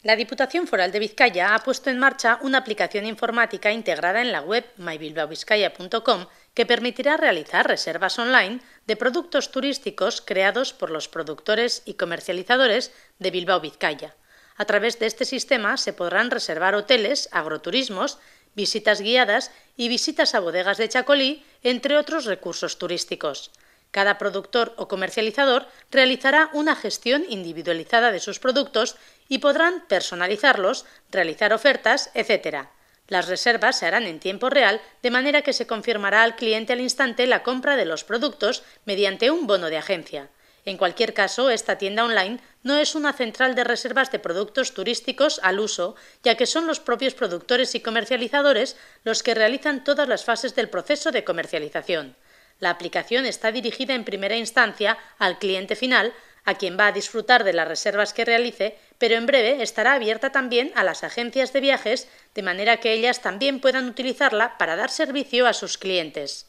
La Diputación Foral de Vizcaya ha puesto en marcha una aplicación informática integrada en la web mybilbaovizcaya.com que permitirá realizar reservas online de productos turísticos creados por los productores y comercializadores de Bilbao Vizcaya. A través de este sistema se podrán reservar hoteles, agroturismos, visitas guiadas y visitas a bodegas de chacolí, entre otros recursos turísticos. Cada productor o comercializador realizará una gestión individualizada de sus productos y podrán personalizarlos, realizar ofertas, etc. Las reservas se harán en tiempo real, de manera que se confirmará al cliente al instante la compra de los productos mediante un bono de agencia. En cualquier caso, esta tienda online no es una central de reservas de productos turísticos al uso, ya que son los propios productores y comercializadores los que realizan todas las fases del proceso de comercialización. La aplicación está dirigida en primera instancia al cliente final, a quien va a disfrutar de las reservas que realice, pero en breve estará abierta también a las agencias de viajes, de manera que ellas también puedan utilizarla para dar servicio a sus clientes.